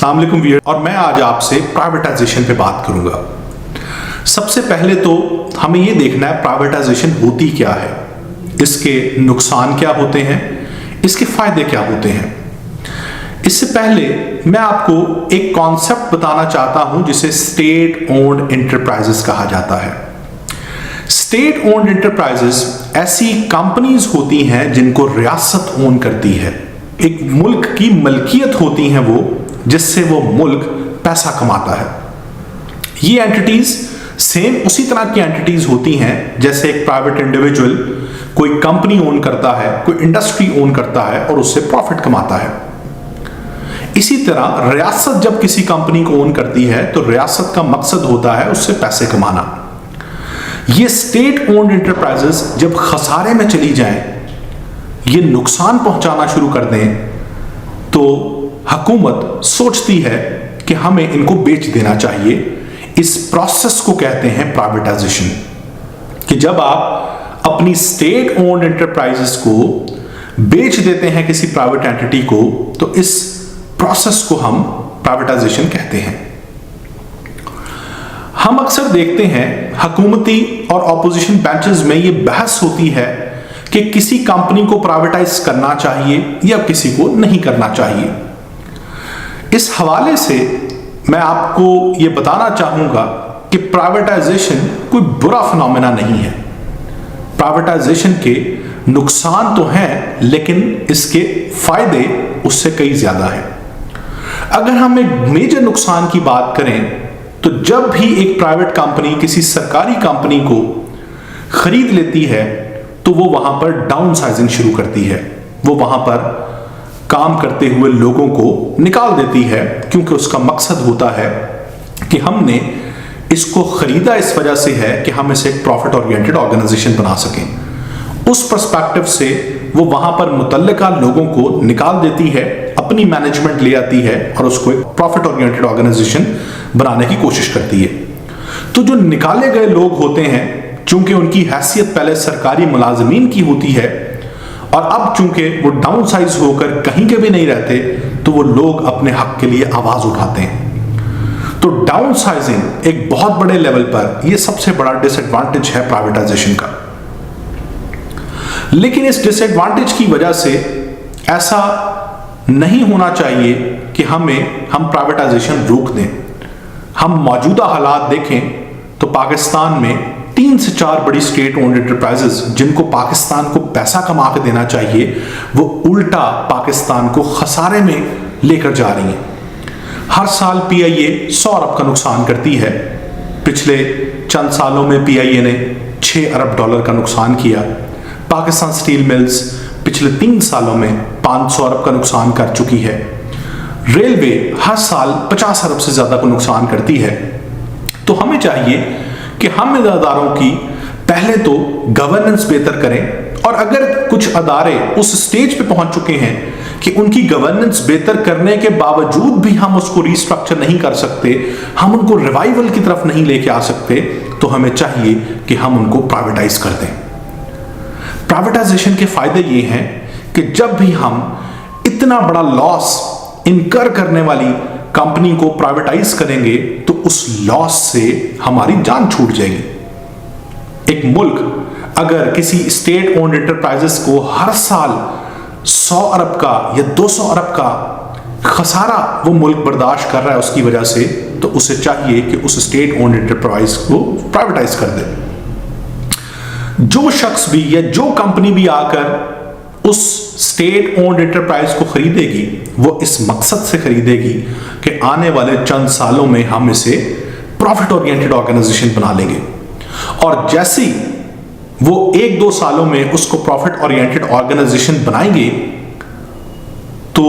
अस्सलाम वालेकुम व्यूअर, और मैं आज आपसे प्राइवेटाइजेशन पे बात करूंगा। सबसे पहले तो हमें ये देखना है प्राइवेटाइजेशन होती क्या है, इसके नुकसान क्या होते हैं, इसके फायदे क्या होते हैं। इससे पहले मैं आपको एक कॉन्सेप्ट बताना चाहता हूं जिसे स्टेट ओन्ड एंटरप्राइजेस कहा जाता है। स्टेट ओन्ड एंटरप्राइजेस ऐसी कंपनीज होती हैं जिनको रियासत ओन करती है। एक मुल्क की मलकियत होती हैं वो, जिससे वो मुल्क पैसा कमाता है। ये एंटिटीज सेम उसी तरह की एंटिटीज होती हैं जैसे एक प्राइवेट इंडिविजुअल कोई कंपनी ओन करता है, कोई इंडस्ट्री ओन करता है और उससे प्रॉफिट कमाता है। इसी तरह रियासत जब किसी कंपनी को ओन करती है तो रियासत का मकसद होता है उससे पैसे कमाना। ये स्टेट ओन्ड एंटरप्राइजेस जब खसारे में चली जाएं, ये नुकसान पहुंचाना शुरू कर दें, तो हुकूमत सोचती है कि हमें इनको बेच देना चाहिए। इस प्रोसेस को कहते हैं प्राइवेटाइजेशन। कि जब आप अपनी स्टेट ओन्ड एंटरप्राइजेस को बेच देते हैं किसी प्राइवेट एंटिटी को, तो इस प्रोसेस को हम प्राइवेटाइजेशन कहते हैं। हम अक्सर देखते हैं हुकूमती और ऑपोजिशन बेंचेस में ये बहस होती है कि किसी कंपनी को प्राइवेटाइज करना चाहिए या किसी को नहीं करना चाहिए। इस हवाले से मैं आपको यह बताना चाहूंगा कि प्राइवेटाइजेशन कोई बुरा फिनोमेना नहीं है। प्राइवेटाइजेशन के नुकसान तो हैं, लेकिन इसके फायदे उससे कई ज्यादा हैं। अगर हम एक मेजर नुकसान की बात करें तो जब भी एक प्राइवेट कंपनी किसी सरकारी कंपनी को खरीद लेती है तो वो वहां पर डाउन साइजिंग शुरू करती है। वो वहां पर काम करते हुए लोगों को निकाल देती है, क्योंकि उसका मकसद होता है कि हमने इसको खरीदा इस वजह से है कि हम इसे एक प्रॉफिट ओरिएंटेड ऑर्गेनाइजेशन बना सकें। उस पर्सपेक्टिव से वो वहां पर मुतल्लिका लोगों को निकाल देती है, अपनी मैनेजमेंट ले आती है और उसको एक प्रॉफिट ओरिएंटेड ऑर्गेनाइजेशन बनाने की कोशिश करती है। तो जो निकाले गए लोग होते हैं, चूंकि उनकी हैसियत पहले सरकारी मुलाजमीन की होती है और अब चूंकि वो डाउन साइज होकर कहीं के भी नहीं रहते, तो वो लोग अपने हक के लिए आवाज उठाते हैं। तो डाउन साइजिंग एक बहुत बड़े लेवल पर यह सबसे बड़ा डिसएडवांटेज है प्राइवेटाइजेशन का। लेकिन इस डिसएडवांटेज की वजह से ऐसा नहीं होना चाहिए कि हम प्राइवेटाइजेशन रोक दें। हम मौजूदा हालात देखें तो पाकिस्तान में 3 से 4 बड़ी स्टेट ओन्ड एंटरप्राइजेस जिनको पाकिस्तान को पैसा कमा के देना चाहिए, वो उल्टा पाकिस्तान को खसारे में लेकर जा रही हैं। हर साल पीआईए 100 अरब का नुकसान करती है। पिछले चंद सालों में पीआईए ने 6 अरब डॉलर का नुकसान किया। पाकिस्तान स्टील मिल्स पिछले 3 सालों में 500 अरब का नुकसान कर चुकी है। रेलवे हर साल 50 अरब से ज्यादा को नुकसान करती है। तो हमें चाहिए कि हम इदारों की पहले तो गवर्नेंस बेहतर करें, और अगर कुछ अदारे उस स्टेज पे पहुंच चुके हैं कि उनकी गवर्नेंस बेहतर करने के बावजूद भी हम उसको रिस्ट्रक्चर नहीं कर सकते, हम उनको रिवाइवल की तरफ नहीं लेके आ सकते, तो हमें चाहिए कि हम उनको प्राइवेटाइज कर दें। प्राइवेटाइजेशन के फायदे ये हैं कि जब भी हम इतना बड़ा लॉस इनकर करने वाली कंपनी को प्राइवेटाइज करेंगे तो उस लॉस से हमारी जान छूट जाएगी। एक मुल्क अगर किसी स्टेट ओन्ड एंटरप्राइजेस को हर साल 100 अरब का या 200 अरब का खसारा वो मुल्क बर्दाश्त कर रहा है उसकी वजह से, तो उसे चाहिए कि उस स्टेट ओन्ड एंटरप्राइज को प्राइवेटाइज कर दे। जो शख्स भी या जो कंपनी भी आकर उस स्टेट ओन्ड एंटरप्राइज को खरीदेगी, वो इस मकसद से खरीदेगी कि आने वाले चंद सालों में हम इसे प्रॉफिट ओरिएंटेड ऑर्गेनाइजेशन बना लेंगे। और जैसे ही वो 1-2 सालों में उसको प्रॉफिट ओरिएंटेड ऑर्गेनाइजेशन बनाएंगे, तो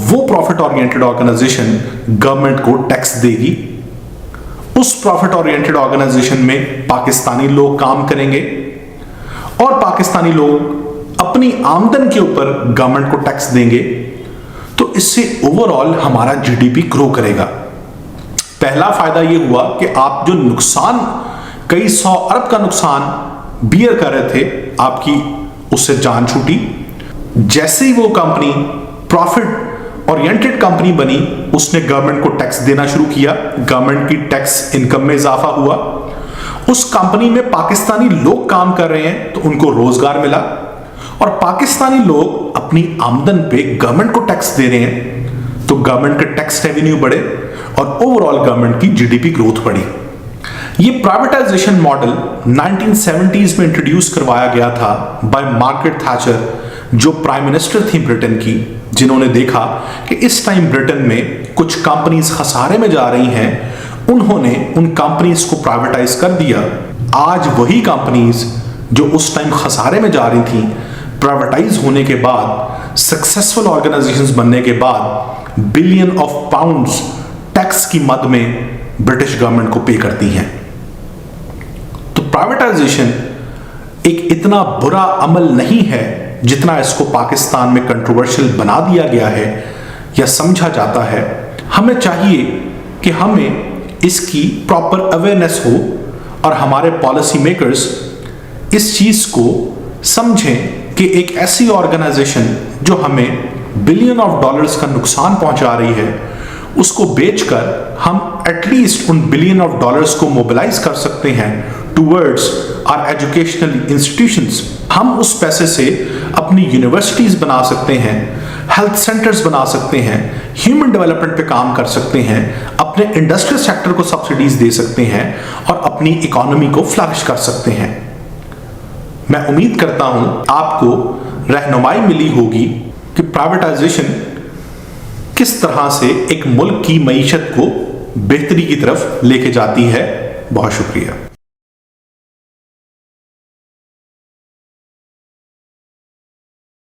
वो प्रॉफिट ओरिएंटेड ऑर्गेनाइजेशन गवर्नमेंट को टैक्स देगी। उस प्रॉफिट ओरिएंटेड ऑर्गेनाइजेशन में पाकिस्तानी लोग काम करेंगे और पाकिस्तानी लोग अपनी आमदन के ऊपर गवर्नमेंट को टैक्स देंगे। तो इससे ओवरऑल हमारा जीडीपी ग्रो करेगा। पहला फायदा यह हुआ कि आप जो नुकसान, कई 100 अरब का नुकसान बियर कर रहे थे, आपकी उससे जान छूटी। जैसे ही वो कंपनी प्रॉफिट ओरिएंटेड कंपनी बनी, उसने गवर्नमेंट को टैक्स देना शुरू किया, गवर्नमेंट की टैक्स इनकम में इजाफा हुआ। उस कंपनी में पाकिस्तानी लोग काम कर रहे हैं तो उनको रोजगार मिला, और पाकिस्तानी लोग अपनी आमदन पे गवर्नमेंट को टैक्स दे रहे हैं तो गवर्नमेंट के टैक्स रेवेन्यू बढ़े और ओवरऑल गवर्नमेंट की जीडीपी ग्रोथ बढ़ी। ये प्राइवेटाइजेशन मॉडल 1970s में इंट्रोड्यूस करवाया गया था बाय मार्garet थैचर, जो प्राइम मिनिस्टर थी ब्रिटेन की, जिन्होंने देखा कि इस टाइम ब्रिटेन में कुछ कंपनीज खसारे में जा रही हैं, उन्होंने उन कंपनीज को प्राइवेटाइज कर दिया। आज वही कंपनीज जो उस टाइम खसारे में जा रही थी, प्राइवेटाइज होने के बाद, सक्सेसफुल ऑर्गेनाइजेशंस बनने के बाद बिलियन ऑफ पाउंड्स टैक्स की मद में ब्रिटिश गवर्नमेंट को पे करती हैं। तो प्राइवेटाइजेशन एक इतना बुरा अमल नहीं है जितना इसको पाकिस्तान में कंट्रोवर्शियल बना दिया गया है या समझा जाता है। हमें चाहिए कि हमें इसकी प्रॉपर अवेयरनेस हो और हमारे पॉलिसी मेकर्स इस चीज को समझें कि एक ऐसी ऑर्गेनाइजेशन जो हमें बिलियन ऑफ डॉलर्स का नुकसान पहुंचा रही है, उसको बेचकर हम एटलीस्ट उन बिलियन ऑफ डॉलर्स को मोबिलाइज कर सकते हैं टूवर्ड्स आवर एजुकेशनल इंस्टीट्यूशंस। हम उस पैसे से अपनी यूनिवर्सिटीज बना सकते हैं, हेल्थ सेंटर्स बना सकते हैं, ह्यूमन डेवलपमेंट पे काम कर सकते हैं, अपने इंडस्ट्रियल सेक्टर को सब्सिडीज दे सकते हैं और अपनी इकोनॉमी को फ्लरिश कर सकते हैं। मैं उम्मीद करता हूं आपको रहनुमाई मिली होगी कि प्राइवेटाइजेशन किस तरह से एक मुल्क की मईशत को बेहतरी की तरफ लेके जाती है। बहुत शुक्रिया।